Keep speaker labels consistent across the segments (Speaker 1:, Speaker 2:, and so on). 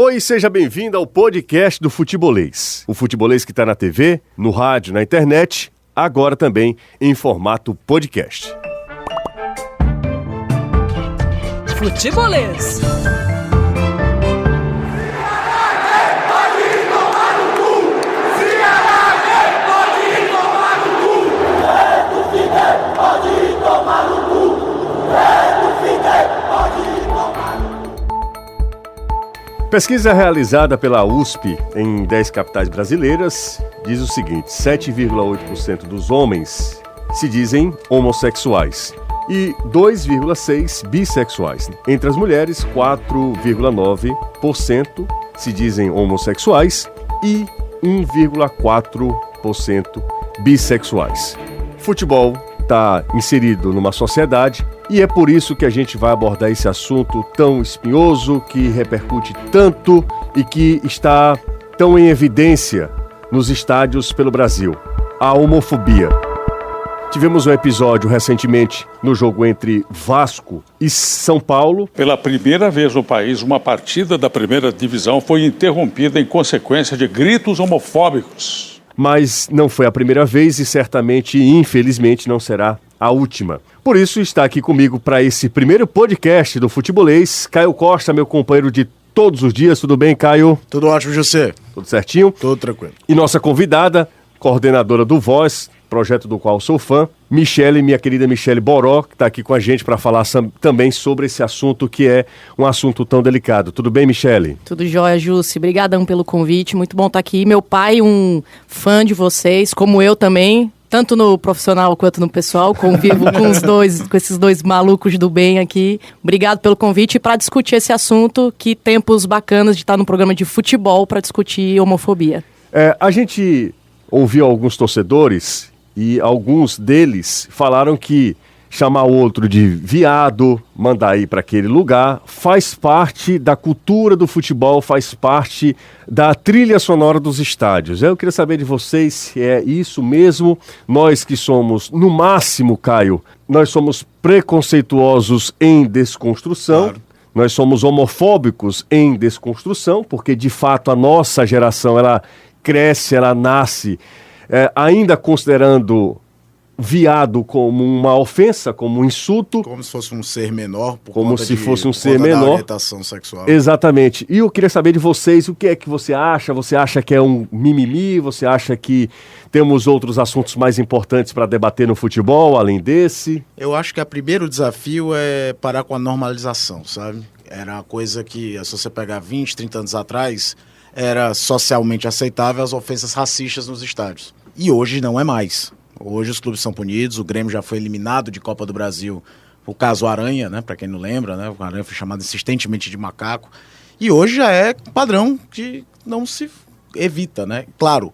Speaker 1: Oi, seja bem-vindo ao podcast do Futebolês. O Futebolês que está na TV, no rádio, na internet, agora também em formato podcast.
Speaker 2: Futebolês.
Speaker 1: Pesquisa realizada pela USP em 10 capitais brasileiras diz o seguinte: 7,8% dos homens se dizem homossexuais e 2,6% bissexuais. Entre as mulheres, 4,9% se dizem homossexuais e 1,4% bissexuais. Futebol está inserido numa sociedade e é por isso que a gente vai abordar esse assunto tão espinhoso, que repercute tanto e que está tão em evidência nos estádios pelo Brasil: a homofobia. Tivemos um episódio recentemente no jogo entre Vasco e São Paulo.
Speaker 3: Pela primeira vez no país, uma partida da primeira divisão foi interrompida em consequência de gritos homofóbicos.
Speaker 1: Mas não foi a primeira vez e certamente, infelizmente, não será a última. Por isso está aqui comigo para esse primeiro podcast do Futebolês, Caio Costa, meu companheiro de todos os dias. Tudo bem, Caio?
Speaker 4: Tudo ótimo, José.
Speaker 1: Tudo certinho?
Speaker 4: Tudo tranquilo.
Speaker 1: E nossa convidada, coordenadora do Voz, projeto do qual sou fã, Michele, minha querida Michele Boró, que está aqui com a gente para falar também sobre esse assunto que é um assunto tão delicado. Tudo bem, Michele?
Speaker 2: Tudo jóia, Jussi. Obrigadão pelo convite. Muito bom estar aqui. Meu pai, um fã de vocês, como eu também, tanto no profissional quanto no pessoal. Convivo com esses dois malucos do bem aqui. Obrigado pelo convite para discutir esse assunto. Que tempos bacanas de estar no programa de futebol para discutir homofobia.
Speaker 1: A gente ouviu alguns torcedores e alguns deles falaram que chamar o outro de viado, mandar ir para aquele lugar, faz parte da cultura do futebol, faz parte da trilha sonora dos estádios. Eu queria saber de vocês se é isso mesmo. Nós que somos, no máximo, Caio, nós somos preconceituosos em desconstrução. Claro. Nós somos homofóbicos em desconstrução, porque de fato a nossa geração, ela cresce, ela nasce ainda considerando viado como uma ofensa, como um insulto.
Speaker 4: Como se fosse um ser menor.
Speaker 1: Fosse um ser menor.
Speaker 4: Da orientação sexual.
Speaker 1: Exatamente. E eu queria saber de vocês, o que é que você acha? Você acha que é um mimimi? Você acha que temos outros assuntos mais importantes para debater no futebol, além desse?
Speaker 4: Eu acho que o primeiro desafio é parar com a normalização, sabe? Era uma coisa que, se você pegar 20, 30 anos atrás, era socialmente aceitável as ofensas racistas nos estádios. E hoje não é mais. Hoje os clubes são punidos, o Grêmio já foi eliminado de Copa do Brasil, o caso Aranha, né, para quem não lembra, né, o Aranha foi chamado insistentemente de macaco, e hoje já é padrão que não se evita, né? Claro,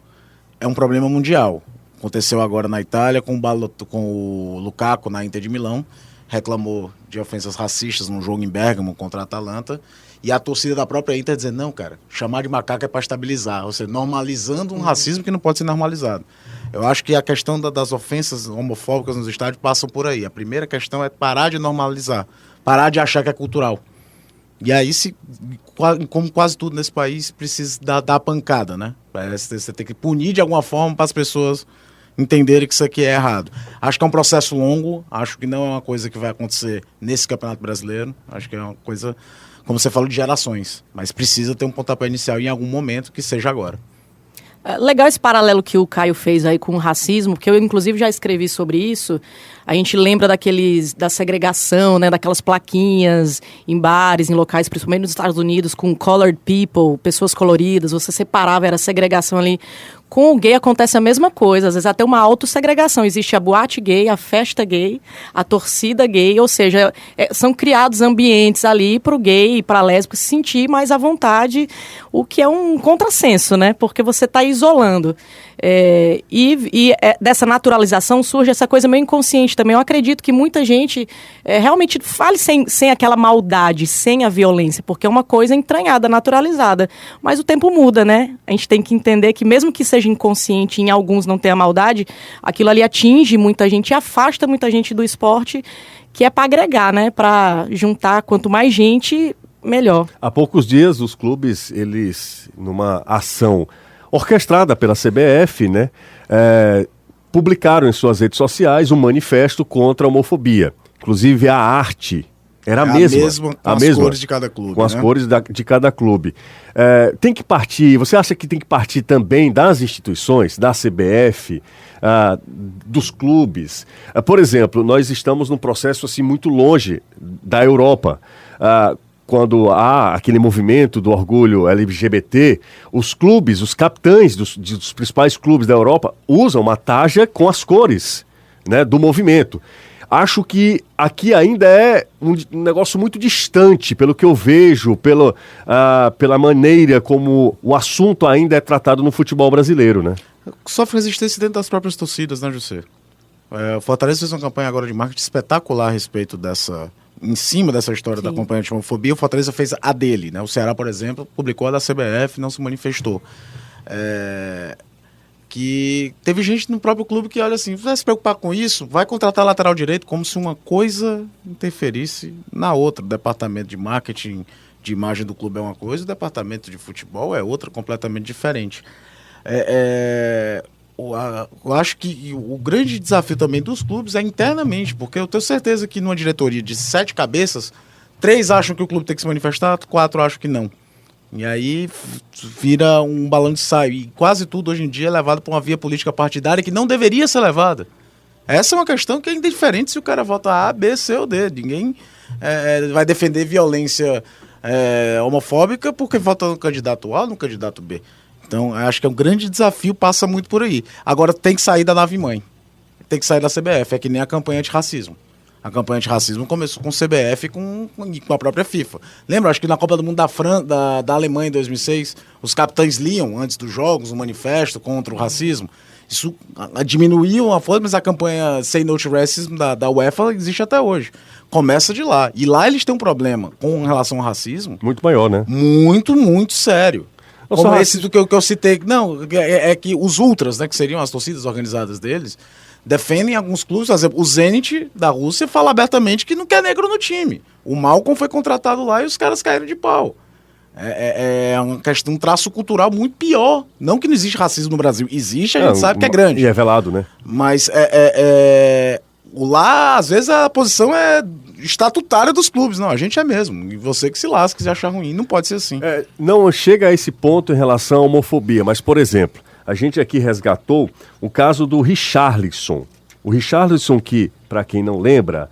Speaker 4: é um problema mundial. Aconteceu agora na Itália com o Lukaku na Inter de Milão, reclamou de ofensas racistas num jogo em Bérgamo contra a Atalanta, e a torcida da própria Inter dizendo, não, cara, chamar de macaco é para estabilizar, ou seja, normalizando um racismo que não pode ser normalizado. Eu acho que a questão das ofensas homofóbicas nos estádios passam por aí. A primeira questão é parar de normalizar, parar de achar que é cultural. E aí, como quase tudo nesse país, precisa dar pancada, né? Você tem que punir de alguma forma para as pessoas entenderem que isso aqui é errado. Acho que é um processo longo, acho que não é uma coisa que vai acontecer nesse Campeonato Brasileiro, acho que é uma coisa, como você falou, de gerações, mas precisa ter um pontapé inicial em algum momento, que seja agora.
Speaker 2: Legal esse paralelo que o Caio fez aí com o racismo, porque eu inclusive já escrevi sobre isso. A gente lembra da segregação, né, daquelas plaquinhas em bares, em locais, principalmente nos Estados Unidos, com colored people, pessoas coloridas, você separava, era segregação ali. Com o gay acontece a mesma coisa, às vezes até uma autossegregação. Existe a boate gay, a festa gay, a torcida gay, ou seja, são criados ambientes ali para o gay e para a lésbica se sentir mais à vontade, o que é um contrassenso, né? Porque você está isolando. Dessa naturalização surge essa coisa meio inconsciente também. Eu acredito que muita gente realmente fale sem aquela maldade, sem a violência, porque é uma coisa entranhada, naturalizada. Mas o tempo muda, né? A gente tem que entender que mesmo que seja inconsciente, em alguns não tenha maldade, aquilo ali atinge muita gente e afasta muita gente do esporte, que é para agregar, né? Para juntar quanto mais gente, melhor.
Speaker 1: Há poucos dias, os clubes, eles, numa ação orquestrada pela CBF, né, publicaram em suas redes sociais um manifesto contra a homofobia. Inclusive, a arte era a mesma.
Speaker 4: Com as cores de cada clube.
Speaker 1: Com as cores de cada clube. Tem que partir, você acha que tem que partir também das instituições, da CBF, dos clubes? Por exemplo, nós estamos num processo assim, muito longe da Europa. Quando há aquele movimento do orgulho LGBT, os clubes, os capitães dos principais clubes da Europa usam uma tarja com as cores, né, do movimento. Acho que aqui ainda é um negócio muito distante, pelo que eu vejo, pela maneira como o assunto ainda é tratado no futebol brasileiro, né?
Speaker 4: Sofre resistência dentro das próprias torcidas, né, José? O Fortaleza fez uma campanha agora de marketing espetacular a respeito em cima dessa história da campanha de homofobia. O Fortaleza fez a dele, né? O Ceará, por exemplo, publicou a da CBF, não se manifestou. Que teve gente no próprio clube que olha assim, vai se preocupar com isso, vai contratar lateral direito como se uma coisa interferisse na outra. O departamento de marketing, de imagem do clube é uma coisa, o departamento de futebol é outra, completamente diferente. Eu acho que o grande desafio também dos clubes é internamente, porque eu tenho certeza que numa diretoria de 7 cabeças, 3 acham que o clube tem que se manifestar, 4 acham que não. E aí vira um balão de saio. E quase tudo hoje em dia é levado para uma via política partidária que não deveria ser levada. Essa é uma questão que é indiferente se o cara vota A, B, C ou D. Ninguém vai defender violência homofóbica porque vota no candidato A ou no candidato B. Então, acho que é um grande desafio, passa muito por aí. Agora, tem que sair da nave-mãe. Tem que sair da CBF. É que nem a campanha antirracismo. A campanha antirracismo começou com o CBF e com a própria FIFA. Lembra? Acho que na Copa do Mundo da Alemanha em 2006, os capitães liam, antes dos jogos, um manifesto contra o racismo. Isso diminuiu a força, mas a campanha Say No to Racism da UEFA existe até hoje. Começa de lá. E lá eles têm um problema com relação ao racismo.
Speaker 1: Muito maior, né?
Speaker 4: Muito, muito sério. Como esse do que eu citei. Não, é que os ultras, né, que seriam as torcidas organizadas deles, defendem alguns clubes. Por exemplo, o Zenit da Rússia fala abertamente que não quer negro no time. O Malcolm foi contratado lá e os caras caíram de pau. É uma questão, um traço cultural muito pior. Não que não existe racismo no Brasil. Existe, a gente sabe que é grande.
Speaker 1: E é velado, né?
Speaker 4: Mas lá, às vezes, a posição é estatutária dos clubes. Não, a gente é mesmo. E você que se lasca, se achar ruim. Não pode ser assim.
Speaker 1: Não chega a esse ponto em relação à homofobia. Mas, por exemplo, a gente aqui resgatou o caso do Richarlison. O Richarlison que, para quem não lembra,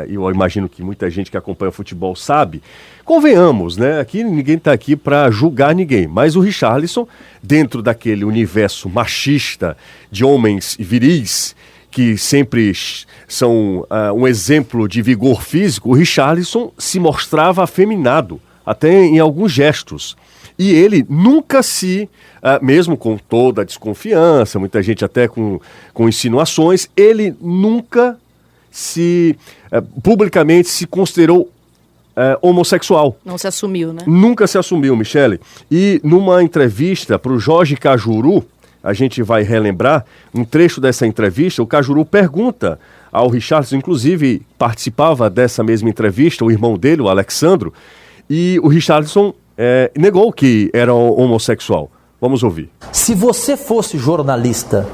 Speaker 1: eu imagino que muita gente que acompanha o futebol sabe, convenhamos, né? Aqui ninguém está aqui para julgar ninguém, mas o Richarlison, dentro daquele universo machista de homens viris, que sempre são um exemplo de vigor físico, o Richarlison se mostrava afeminado, até em alguns gestos. E ele nunca mesmo com toda a desconfiança, muita gente até com insinuações, ele nunca publicamente se considerou homossexual.
Speaker 2: Não se assumiu, né?
Speaker 1: Nunca se assumiu, Michele. E numa entrevista para o Jorge Cajuru, a gente vai relembrar um trecho dessa entrevista, o Cajuru pergunta ao Richarlison, inclusive participava dessa mesma entrevista, o irmão dele, o Alexandro, e o Richarlison negou que era homossexual. Vamos ouvir.
Speaker 5: Se você fosse jornalista,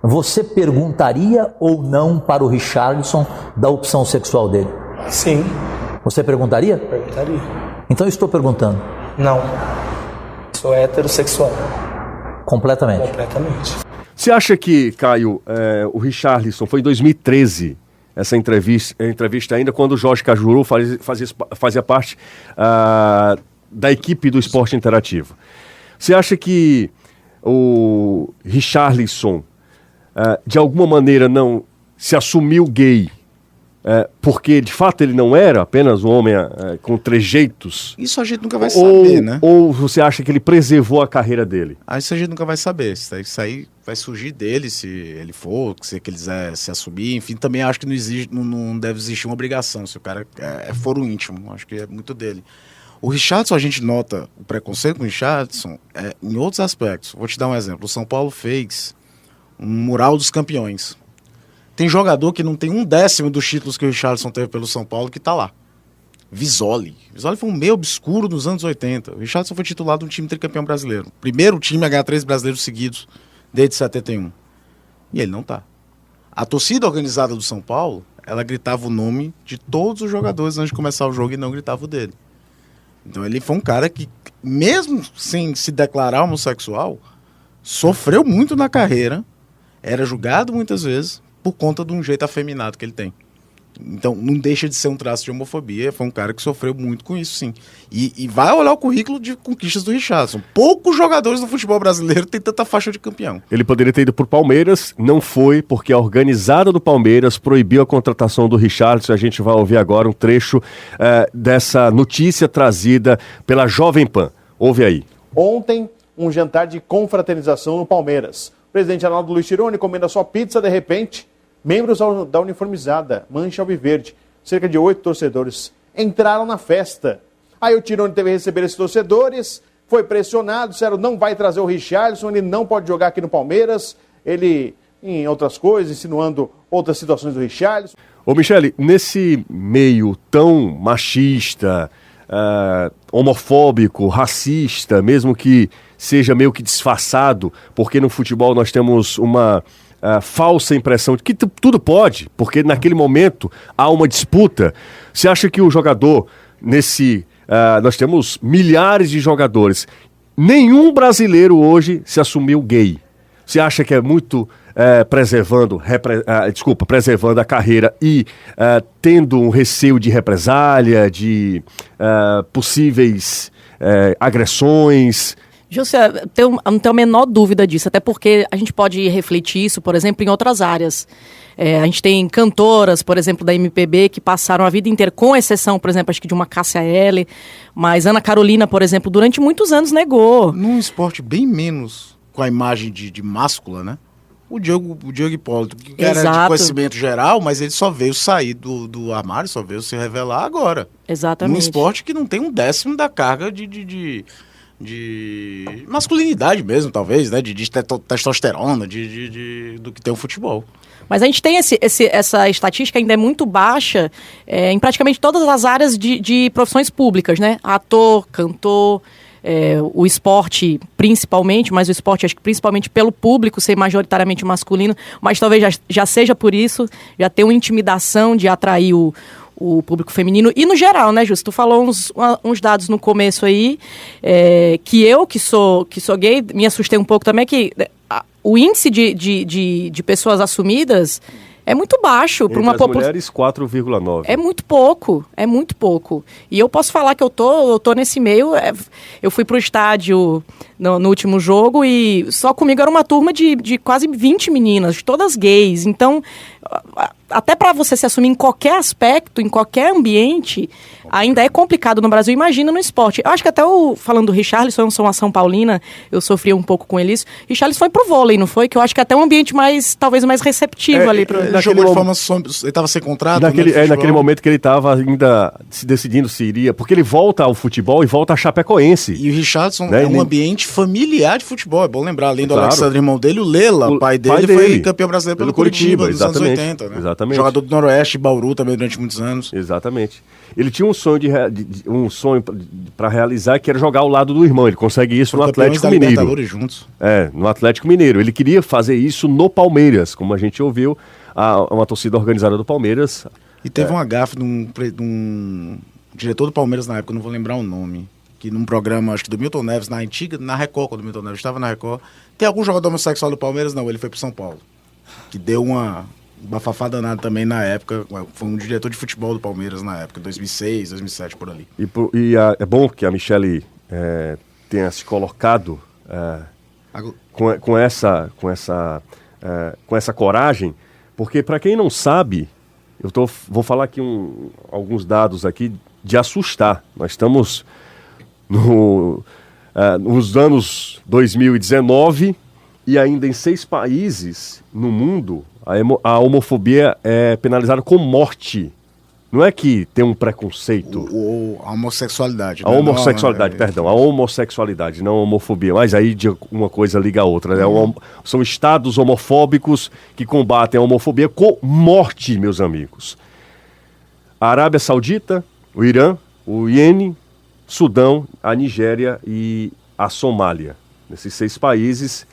Speaker 5: você perguntaria ou não para o Richarlison da opção sexual dele?
Speaker 6: Sim.
Speaker 5: Você perguntaria?
Speaker 6: Perguntaria.
Speaker 5: Então eu estou perguntando.
Speaker 6: Não. Sou heterossexual.
Speaker 5: Completamente.
Speaker 6: Completamente.
Speaker 1: Você acha que, Caio, o Richarlison, foi em 2013, essa entrevista ainda, quando o Jorge Cajuru fazia parte da equipe do Esporte Interativo. Você acha que o Richarlison, de alguma maneira, não se assumiu gay, porque de fato ele não era apenas um homem com trejeitos?
Speaker 4: Isso a gente nunca vai saber, né?
Speaker 1: Ou você acha que ele preservou a carreira dele?
Speaker 4: Isso a gente nunca vai saber. Isso aí vai surgir dele, se ele for, se ele quiser se assumir. Enfim, também acho que não deve existir uma obrigação, se o cara é foro íntimo. Acho que é muito dele. O Richarlison, a gente nota o preconceito com o Richarlison em outros aspectos. Vou te dar um exemplo. O São Paulo fez um mural dos campeões. Tem jogador que não tem 1/10 dos títulos que o Richarlison teve pelo São Paulo que tá lá. Visoli. Visoli foi um meio obscuro dos anos 80. O Richarlison foi titular de um time tricampeão brasileiro. Primeiro time a ganhar 3 brasileiros seguidos desde 71. E ele não tá. A torcida organizada do São Paulo, ela gritava o nome de todos os jogadores antes de começar o jogo e não gritava o dele. Então ele foi um cara que, mesmo sem se declarar homossexual, sofreu muito na carreira, era julgado muitas vezes por conta de um jeito afeminado que ele tem. Então não deixa de ser um traço de homofobia. Foi um cara que sofreu muito com isso, sim. E vai olhar o currículo de conquistas do Richarlison. Poucos jogadores do futebol brasileiro têm tanta faixa de campeão.
Speaker 1: Ele poderia ter ido pro Palmeiras, não foi, porque a organizada do Palmeiras proibiu a contratação do Richarlison. A gente vai ouvir agora um trecho dessa notícia trazida pela Jovem Pan. Ouve aí.
Speaker 7: Ontem, um jantar de confraternização no Palmeiras. O presidente Arnaldo Luiz Tironi comendo a sua pizza, de repente, membros da uniformizada Mancha Alviverde, cerca de 8 torcedores, entraram na festa. Aí o Tironi teve que receber esses torcedores, foi pressionado, disseram não vai trazer o Richarlison, ele não pode jogar aqui no Palmeiras, ele, em outras coisas, insinuando outras situações do Richarlison.
Speaker 1: Ô Michele, nesse meio tão machista, homofóbico, racista, mesmo que seja meio que disfarçado, porque no futebol nós temos uma falsa impressão de que tudo pode, porque naquele momento há uma disputa. Você acha que o jogador, nós temos milhares de jogadores, nenhum brasileiro hoje se assumiu gay. Você acha que é muito preservando a carreira e tendo um receio de represália, de possíveis agressões?
Speaker 2: José, não tenho a menor dúvida disso, até porque a gente pode refletir isso, por exemplo, em outras áreas. A gente tem cantoras, por exemplo, da MPB, que passaram a vida inteira, com exceção, por exemplo, acho que de uma Cássia Eller, mas Ana Carolina, por exemplo, durante muitos anos negou.
Speaker 4: Num esporte bem menos com a imagem de máscula, né? O Diogo Hipólito, que era de conhecimento geral, mas ele só veio sair do armário, só veio se revelar agora.
Speaker 2: Exatamente.
Speaker 4: Num esporte que não tem um décimo da carga de masculinidade mesmo, talvez, né? De testosterona, do que tem o futebol.
Speaker 2: Mas a gente tem essa estatística ainda é muito baixa em praticamente todas as áreas de profissões públicas, né? Ator, cantor, o esporte principalmente, mas o esporte acho que principalmente pelo público ser majoritariamente masculino, mas talvez já seja por isso, já tem uma intimidação de atrair o público feminino, e no geral, né, Justo? Tu falou uns dados no começo aí, que eu, que sou gay, me assustei um pouco também, que o índice de pessoas assumidas é muito baixo para uma população.
Speaker 1: Mulheres, 4,9.
Speaker 2: É muito pouco. E eu posso falar que eu tô nesse meio. Eu fui pro estádio no último jogo e só comigo era uma turma de quase 20 meninas, todas gays. Então, até para você se assumir em qualquer aspecto, em qualquer ambiente, ainda é complicado no Brasil. Imagina no esporte. Eu acho que até falando do Richarlison, eu sou uma São Paulina, eu sofri um pouco com ele isso. Richarlison foi pro vôlei, não foi? Que eu acho que até um ambiente talvez mais receptivo ali.
Speaker 4: Ele jogou de forma... Ele estava sem contrato,
Speaker 1: naquele momento que ele estava ainda se decidindo se iria, porque ele volta ao futebol e volta a Chapecoense.
Speaker 4: E o Richarlison é um ambiente familiar de futebol, é bom lembrar. Além do Alexandre, irmão dele, o Lela, o pai dele foi campeão brasileiro pelo Curitiba nos anos 80, né?
Speaker 1: Exatamente.
Speaker 4: Jogador do Noroeste, Bauru também durante muitos anos.
Speaker 1: Exatamente. Ele tinha um sonho para realizar, que era jogar ao lado do irmão. Ele consegue isso no Atlético Mineiro.
Speaker 4: Juntos.
Speaker 1: No Atlético Mineiro. Ele queria fazer isso no Palmeiras, como a gente ouviu, uma torcida organizada do Palmeiras.
Speaker 4: E teve uma gafe de um diretor do Palmeiras na época, não vou lembrar o nome, que num programa, acho que do Milton Neves, na Record, quando o Milton Neves estava na Record, tem algum jogador homossexual do Palmeiras? Não, ele foi pro São Paulo. Que deu uma bafafá danada também na época, foi um diretor de futebol do Palmeiras na época, 2006, 2007, por ali.
Speaker 1: É bom que a Michele tenha se colocado com essa coragem, porque para quem não sabe, vou falar aqui alguns dados aqui de assustar. Nós estamos nos anos 2019 e ainda em 6 países no mundo a homofobia é penalizada com morte. Não é que tem um preconceito.
Speaker 4: A homossexualidade.
Speaker 1: A homossexualidade, perdão. A homossexualidade, não a homofobia. Mas aí uma coisa liga a outra. Né? São estados homofóbicos que combatem a homofobia com morte, meus amigos. A Arábia Saudita, o Irã, o Iêmen, Sudão, a Nigéria e a Somália. Nesses 6 países,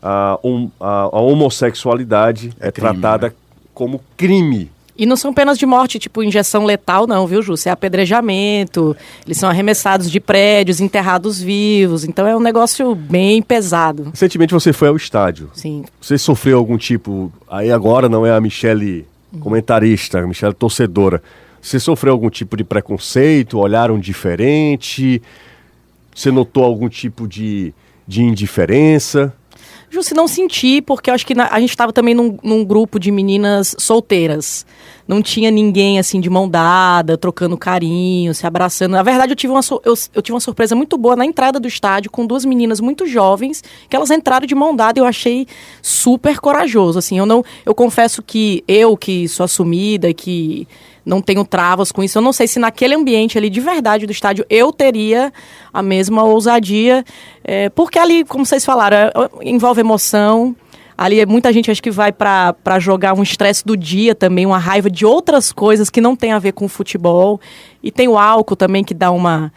Speaker 1: a homossexualidade é
Speaker 4: crime,
Speaker 1: tratada, né, como crime.
Speaker 2: E não são penas de morte, tipo injeção letal, não, viu, Ju? É apedrejamento, eles são arremessados de prédios, enterrados vivos. Então é um negócio bem pesado.
Speaker 1: Recentemente você foi ao estádio.
Speaker 2: Sim.
Speaker 1: Você sofreu algum tipo... Aí agora não é a Michele comentarista, a Michele torcedora. Você sofreu algum tipo de preconceito? Olharam diferente? Você notou algum tipo de indiferença?
Speaker 2: Justo, não senti, porque eu acho que a gente estava também num grupo de meninas solteiras. Não tinha ninguém, assim, de mão dada, trocando carinho, se abraçando. Na verdade, eu tive uma surpresa muito boa na entrada do estádio, com 2 meninas muito jovens, que elas entraram de mão dada e eu achei super corajoso, assim. Eu confesso que que sou assumida e que não tenho travas com isso, eu não sei se naquele ambiente ali, de verdade, do estádio, eu teria a mesma ousadia, porque ali, como vocês falaram, envolve emoção. Ali muita gente acho que vai para jogar um estresse do dia também, uma raiva de outras coisas que não tem a ver com o futebol. E tem o álcool também que dá uma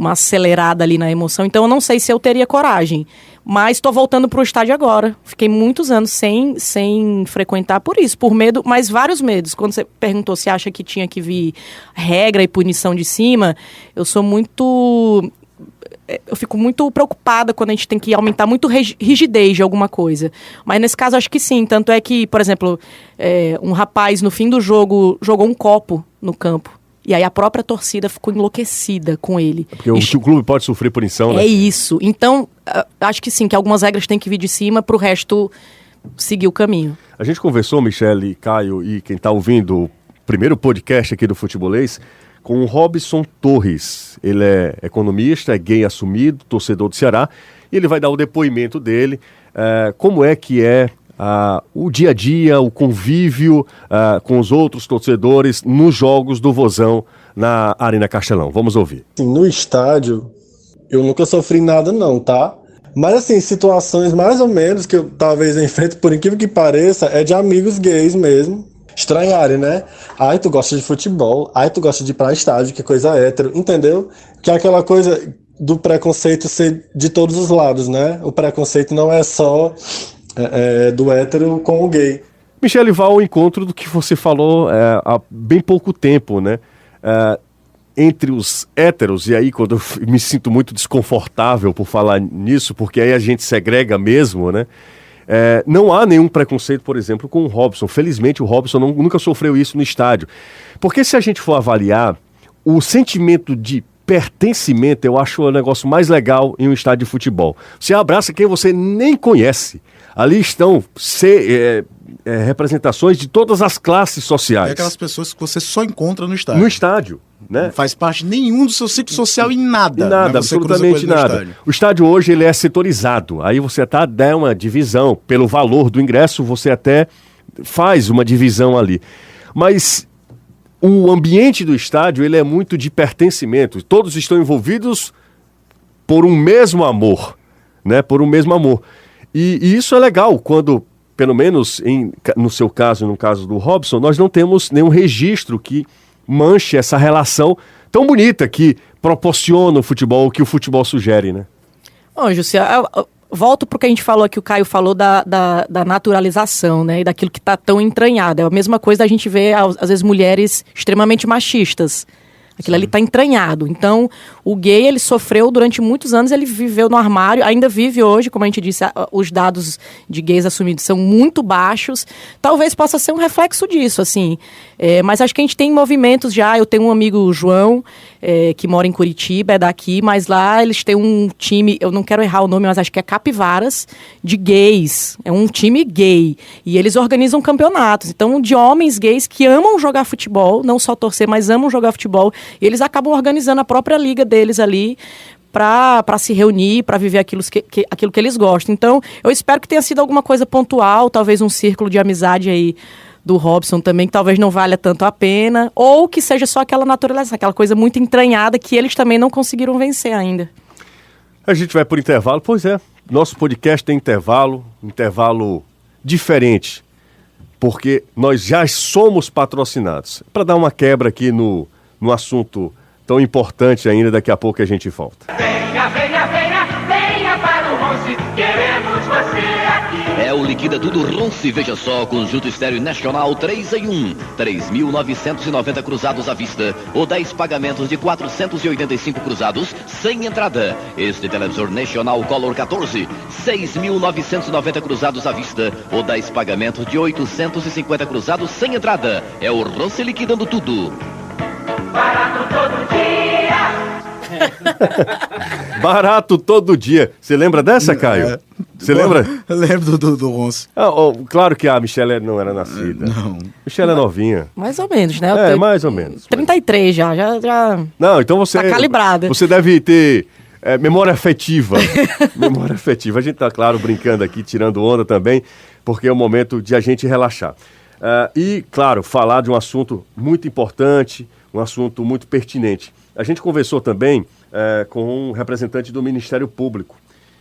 Speaker 2: acelerada ali na emoção. Então eu não sei se eu teria coragem. Mas estou voltando para o estádio agora. Fiquei muitos anos sem frequentar por isso, por medo, mas vários medos. Quando você perguntou se acha que tinha que vir regra e punição de cima, eu fico muito preocupada quando a gente tem que aumentar muito rigidez de alguma coisa. Mas nesse caso acho que sim. Tanto é que, por exemplo, um rapaz no fim do jogo jogou um copo no campo. E aí a própria torcida ficou enlouquecida com ele.
Speaker 1: Porque o clube pode sofrer punição, né?
Speaker 2: É isso. Então, acho que sim, que algumas regras têm que vir de cima para o resto seguir o caminho.
Speaker 1: A gente conversou, Michele, Caio e quem está ouvindo o primeiro podcast aqui do Futebolês, com o Robson Torres. Ele é economista, é gay assumido, torcedor do Ceará, e ele vai dar o depoimento dele, como é que é o dia a dia, o convívio com os outros torcedores nos jogos do Vozão na Arena Castelão. Vamos ouvir.
Speaker 8: No estádio, eu nunca sofri nada não, tá? Mas assim, situações mais ou menos que eu talvez enfrente, por incrível que pareça, é de amigos gays mesmo. Estranharem, né? Ai, tu gosta de futebol, ai, tu gosta de ir pra estádio, que coisa hétero, entendeu? Que é aquela coisa do preconceito ser de todos os lados, né? O preconceito não é só do hétero com o gay.
Speaker 1: Michele, vai ao encontro do que você falou há bem pouco tempo, né? Entre os héteros, e aí quando eu me sinto muito desconfortável por falar nisso, porque aí a gente segrega mesmo, né? Não há nenhum preconceito, por exemplo, com o Robson. Felizmente o Robson nunca sofreu isso no estádio. Porque se a gente for avaliar, o sentimento de pertencimento, eu acho o negócio mais legal em um estádio de futebol. Você abraça quem você nem conhece. Ali estão representações de todas as classes sociais.
Speaker 4: É aquelas pessoas que você só encontra no estádio.
Speaker 1: No estádio, né?
Speaker 4: Não faz parte nenhum do seu ciclo social em nada.
Speaker 1: Nada,
Speaker 4: né?
Speaker 1: absolutamente nada. O estádio hoje ele é setorizado. Aí você até dá uma divisão. Pelo valor do ingresso, você até faz uma divisão ali. Mas o ambiente do estádio ele é muito de pertencimento. Todos estão envolvidos por um mesmo amor, né? Por um mesmo amor. E isso é legal quando, pelo menos no seu caso, no caso do Robson, nós não temos nenhum registro que manche essa relação tão bonita que proporciona o futebol, que o futebol sugere, né?
Speaker 2: Bom, Jussi, volto para o que a gente falou aqui, o Caio falou da naturalização, né? E daquilo que está tão entranhado. É a mesma coisa da gente ver, às vezes, mulheres extremamente machistas. Aquilo ali está entranhado. Então, o gay, ele sofreu durante muitos anos, ele viveu no armário, ainda vive hoje, como a gente disse, os dados de gays assumidos são muito baixos. Talvez possa ser um reflexo disso, assim. Mas acho que a gente tem movimentos já. Eu tenho um amigo, João, que mora em Curitiba, é daqui, mas lá eles têm um time, eu não quero errar o nome, mas acho que é Capivaras, de gays. É um time gay. E eles organizam campeonatos. Então, de homens gays que amam jogar futebol, não só torcer, mas amam jogar futebol. E eles acabam organizando a própria liga deles ali para se reunir, para viver aquilo que eles gostam. Então, eu espero que tenha sido alguma coisa pontual, talvez um círculo de amizade aí do Robson também, que talvez não valha tanto a pena, ou que seja só aquela natureza, aquela coisa muito entranhada que eles também não conseguiram vencer ainda.
Speaker 1: A gente vai por intervalo, pois é. Nosso podcast tem intervalo diferente, porque nós já somos patrocinados. Para dar uma quebra aqui no num assunto tão importante ainda. Daqui a pouco a gente volta.
Speaker 9: Venha, venha, venha, venha para o Ronce, queremos você aqui.
Speaker 10: É o Liquida Tudo Ronce, veja só, conjunto estéreo nacional 3 em 1, 3.990 cruzados à vista, ou 10 pagamentos de 485 cruzados, sem entrada. Este televisor nacional Color 14, 6.990 cruzados à vista, ou 10 pagamentos de 850 cruzados, sem entrada. É o Ronce liquidando tudo.
Speaker 9: Barato todo dia.
Speaker 1: Barato todo dia. Você lembra dessa, Caio? Você lembra?
Speaker 4: Eu lembro do Ronce.
Speaker 1: Claro que a Michelle não era nascida.
Speaker 4: Não.
Speaker 1: Michelle é novinha.
Speaker 2: Mais ou menos, né?
Speaker 1: Mais ou menos.
Speaker 2: 33 já.
Speaker 1: Não, então você...
Speaker 2: Tá calibrada.
Speaker 1: Você deve ter memória afetiva. Memória afetiva. A gente tá, claro, brincando aqui, tirando onda também, porque é o momento de a gente relaxar. E, claro, falar de um assunto muito importante, um assunto muito pertinente. A gente conversou também com um representante do Ministério Público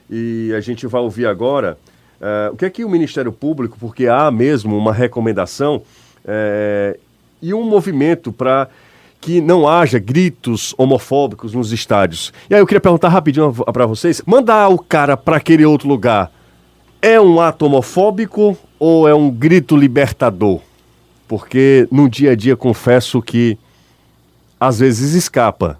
Speaker 1: e a gente vai ouvir agora o que é que o Ministério Público, porque há mesmo uma recomendação e um movimento para que não haja gritos homofóbicos nos estádios. E aí eu queria perguntar rapidinho para vocês, mandar o cara para aquele outro lugar é um ato homofóbico ou é um grito libertador? Porque no dia a dia confesso que às vezes escapa.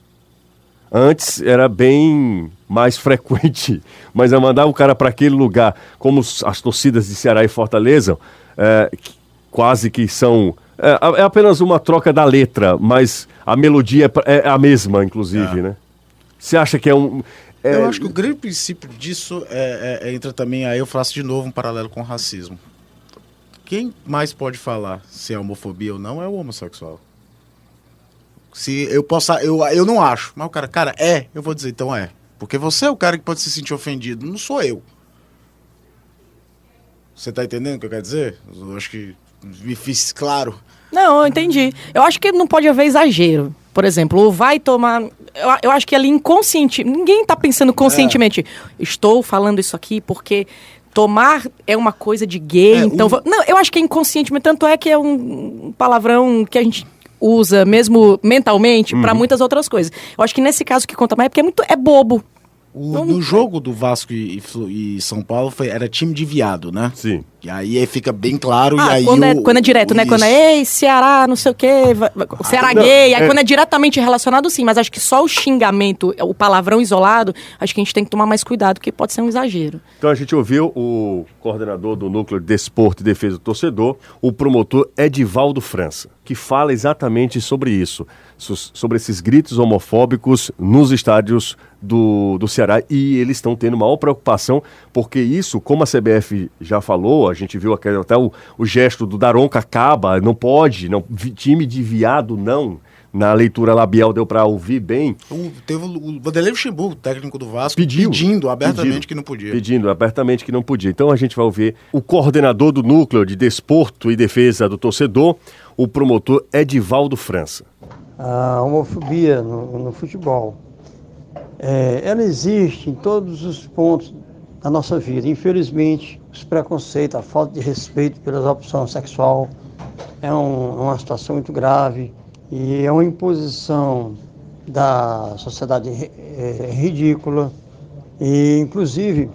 Speaker 1: Antes era bem mais frequente, mas a mandar o cara para aquele lugar, como as torcidas de Ceará e Fortaleza, quase que são... É apenas uma troca da letra, mas a melodia é a mesma, inclusive, né? Você acha que é um...
Speaker 4: Eu acho que o grande princípio disso entra também, aí eu faço de novo um paralelo com o racismo. Quem mais pode falar se é homofobia ou não é o homossexual. Se eu possa, eu não acho, mas o cara, eu vou dizer, então é. Porque você é o cara que pode se sentir ofendido, não sou eu. Você tá entendendo o que eu quero dizer? Eu acho que me fiz claro.
Speaker 2: Não, eu entendi. Eu acho que não pode haver exagero. Por exemplo, vai tomar... Eu acho que ali inconsciente... Ninguém tá pensando conscientemente. Estou falando isso aqui porque... Tomar é uma coisa de gay, então... Não, eu acho que é inconscientemente. Tanto é que é um palavrão que a gente usa mesmo mentalmente para muitas outras coisas. Eu acho que nesse caso que conta mais é porque é bobo.
Speaker 4: No jogo do Vasco e São Paulo era time de viado, né?
Speaker 1: Sim.
Speaker 4: E aí fica bem claro. E aí
Speaker 2: quando é direto, né? Quando ei, Ceará, não sei o quê, Ceará gay. Aí quando é diretamente relacionado, sim. Mas acho que só o xingamento, o palavrão isolado, acho que a gente tem que tomar mais cuidado, porque pode ser um exagero.
Speaker 1: Então a gente ouviu o coordenador do Núcleo de Desporto e Defesa do Torcedor, o promotor Edivaldo França, que fala exatamente sobre isso, sobre esses gritos homofóbicos nos estádios do Ceará, e eles estão tendo maior preocupação, porque isso, como a CBF já falou, a gente viu até o gesto do Daronco acaba, não pode, time de viado não, na leitura labial deu para ouvir bem.
Speaker 4: Teve o Vanderlei Luxemburgo, técnico do Vasco, pedindo abertamente que não podia.
Speaker 1: Pedindo abertamente que não podia. Então a gente vai ouvir o coordenador do Núcleo de Desporto e Defesa do Torcedor, o promotor Edivaldo França.
Speaker 11: A homofobia no futebol, ela existe em todos os pontos da nossa vida. Infelizmente, os preconceitos, a falta de respeito pela opção sexual é uma situação muito grave e é uma imposição da sociedade ridícula. E, inclusive,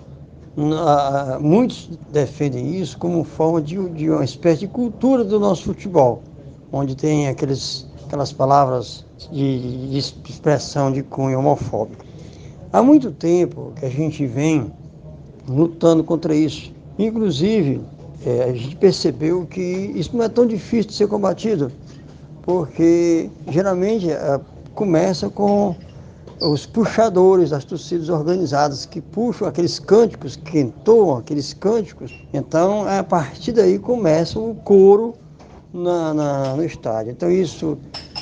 Speaker 11: muitos defendem isso como forma de uma espécie de cultura do nosso futebol, onde tem aquelas palavras de expressão de cunho homofóbico. Há muito tempo que a gente vem lutando contra isso. Inclusive, a gente percebeu que isso não é tão difícil de ser combatido, porque geralmente começa com os puxadores das torcidas organizadas que puxam aqueles cânticos, que entoam aqueles cânticos. Então, a partir daí começa o coro no estádio. Então isso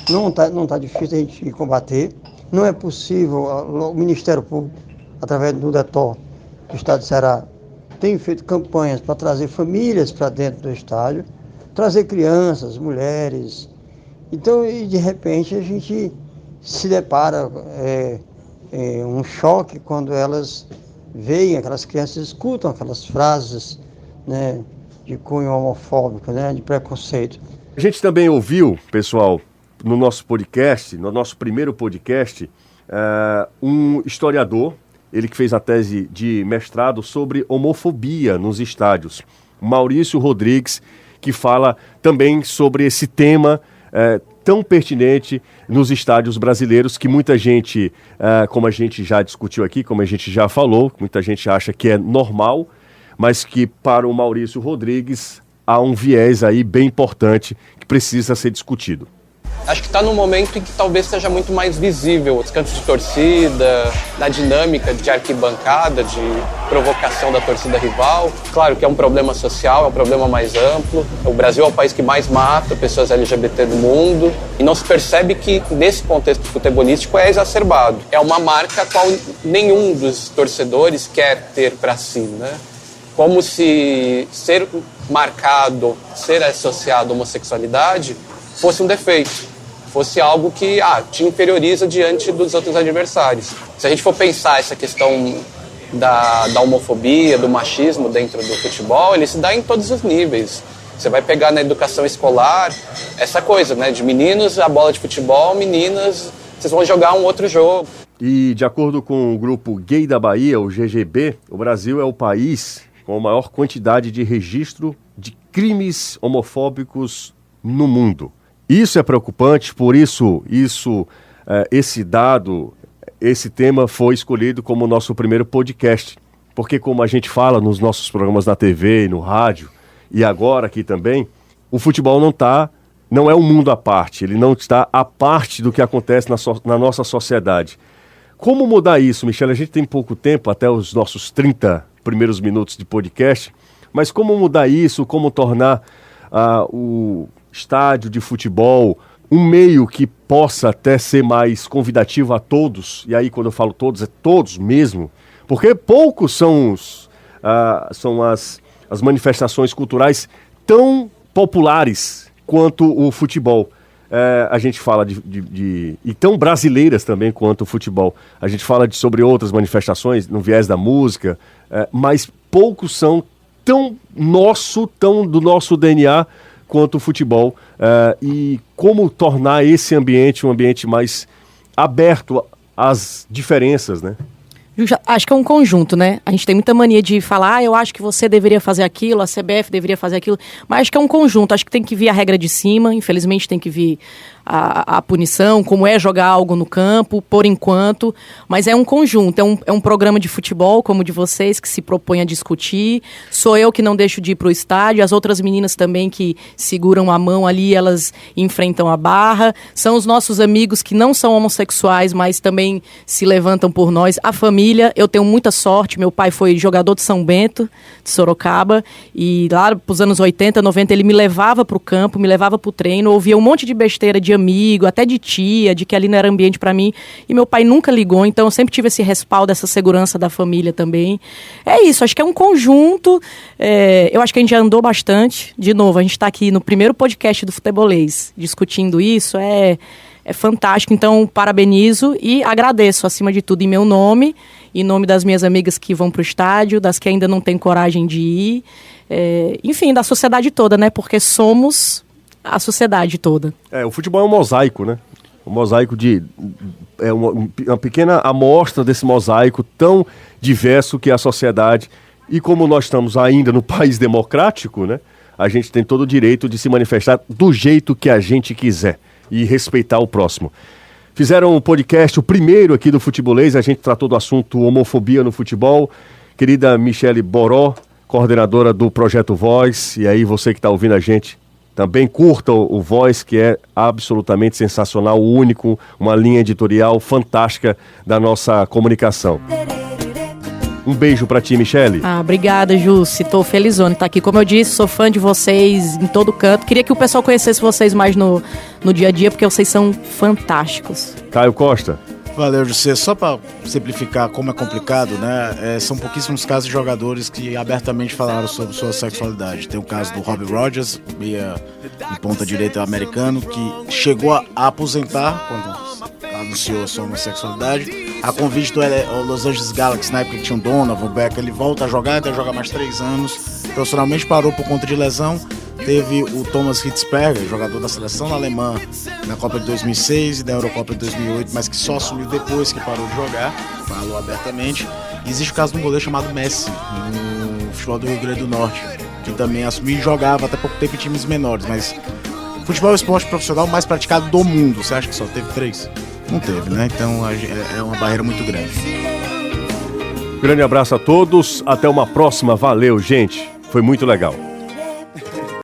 Speaker 11: não tá difícil a gente combater. Não é possível, o Ministério Público, através do DETOR do Estado de Ceará, tem feito campanhas para trazer famílias para dentro do estádio, trazer crianças, mulheres. Então, e de repente, a gente se depara um choque quando elas veem, aquelas crianças escutam aquelas frases, de cunho homofóbico, de preconceito.
Speaker 1: A gente também ouviu, pessoal, no nosso podcast, no nosso primeiro podcast, um historiador, ele que fez a tese de mestrado sobre homofobia nos estádios, Maurício Rodrigues, que fala também sobre esse tema tão pertinente nos estádios brasileiros, que muita gente, como a gente já discutiu aqui, como a gente já falou, muita gente acha que é normal, mas que para o Maurício Rodrigues há um viés aí bem importante que precisa ser discutido.
Speaker 12: Acho que está num momento em que talvez seja muito mais visível os cantos de torcida, na dinâmica de arquibancada, de provocação da torcida rival. Claro que é um problema social, é um problema mais amplo. O Brasil é o país que mais mata pessoas LGBT do mundo e não se percebe que nesse contexto futebolístico é exacerbado. É uma marca a qual nenhum dos torcedores quer ter para si, né? Como se ser marcado, ser associado à homossexualidade fosse um defeito, fosse algo que te inferioriza diante dos outros adversários. Se a gente for pensar essa questão da homofobia, do machismo dentro do futebol, ele se dá em todos os níveis. Você vai pegar na educação escolar, essa coisa, né, de meninos a bola de futebol, meninas, vocês vão jogar um outro jogo.
Speaker 1: E de acordo com o grupo Gay da Bahia, o GGB, o Brasil é o país com a maior quantidade de registro de crimes homofóbicos no mundo. Isso é preocupante, por isso esse dado, esse tema foi escolhido como nosso primeiro podcast. Porque como a gente fala nos nossos programas na TV, no rádio e agora aqui também, o futebol não é um mundo à parte, ele não está à parte do que acontece na nossa sociedade. Como mudar isso, Michele? A gente tem pouco tempo, até os nossos 30 primeiros minutos de podcast, mas como mudar isso, como tornar o estádio de futebol um meio que possa até ser mais convidativo a todos, e aí quando eu falo todos, é todos mesmo, porque poucos são as manifestações culturais tão populares quanto o futebol. A gente fala e tão brasileiras também quanto o futebol. A gente fala sobre outras manifestações no viés da música, mas poucos são tão do nosso DNA quanto o futebol. E como tornar esse ambiente um ambiente mais aberto às diferenças, né?
Speaker 2: Acho que é um conjunto, né? A gente tem muita mania de falar, eu acho que você deveria fazer aquilo, a CBF deveria fazer aquilo, mas acho que é um conjunto, acho que tem que vir a regra de cima, infelizmente tem que vir a punição, como é jogar algo no campo, por enquanto, mas é um conjunto, é um programa de futebol, como o de vocês, que se propõe a discutir, sou eu que não deixo de ir pro estádio, as outras meninas também que seguram a mão ali, elas enfrentam a barra, são os nossos amigos que não são homossexuais, mas também se levantam por nós, a família, eu tenho muita sorte, meu pai foi jogador de São Bento, de Sorocaba, e lá pros anos 80, 90, ele me levava pro campo, me levava pro treino, ouvia um monte de besteira de amigo, até de tia, de que ali não era ambiente para mim, e meu pai nunca ligou, então eu sempre tive esse respaldo, essa segurança da família também. É isso, acho que é um conjunto, eu acho que a gente já andou bastante, de novo, a gente está aqui no primeiro podcast do Futebolês, discutindo isso, é fantástico, então parabenizo e agradeço, acima de tudo, em meu nome, em nome das minhas amigas que vão para o estádio, das que ainda não têm coragem de ir, enfim, da sociedade toda, né, porque somos a sociedade toda.
Speaker 1: O futebol é um mosaico, né? Um mosaico uma pequena amostra desse mosaico tão diverso que é a sociedade. E como nós estamos ainda no país democrático, né? A gente tem todo o direito de se manifestar do jeito que a gente quiser e respeitar o próximo. Fizeram um podcast, o primeiro aqui do Futebolês, a gente tratou do assunto homofobia no futebol. Querida Michele Boró, coordenadora do Projeto Voz, e aí você que está ouvindo a gente, também curta o Voz, que é absolutamente sensacional, único, uma linha editorial fantástica da nossa comunicação. Um beijo pra ti, Michele.
Speaker 2: Obrigada, Jussi. Tô felizona de estar aqui. Como eu disse, sou fã de vocês em todo canto. Queria que o pessoal conhecesse vocês mais no dia a dia, porque vocês são fantásticos.
Speaker 1: Caio Costa.
Speaker 4: Valeu, José. Só para simplificar como é complicado, né? São pouquíssimos casos de jogadores que abertamente falaram sobre sua sexualidade. Tem o caso do Robbie Rogers, meia de ponta direita americano, que chegou a aposentar quando anunciou a sua homossexualidade. A convite do Los Angeles Galaxy, na época que tinha o Donovan, o Becker, ele volta a jogar, até jogar mais 3 anos. Profissionalmente parou por conta de lesão. Teve o Thomas Hitzberger, jogador da seleção alemã na Copa de 2006 e da Eurocopa de 2008, mas que só assumiu depois que parou de jogar, falou abertamente. E existe o caso de um goleiro chamado Messi, no futebol do Rio Grande do Norte, que também assumiu e jogava até pouco tempo em times menores, mas futebol é o esporte profissional mais praticado do mundo. Você acha que só teve 3? Não teve, né? Então é uma barreira muito grande.
Speaker 1: Grande abraço a todos, até uma próxima, valeu, gente, foi muito legal.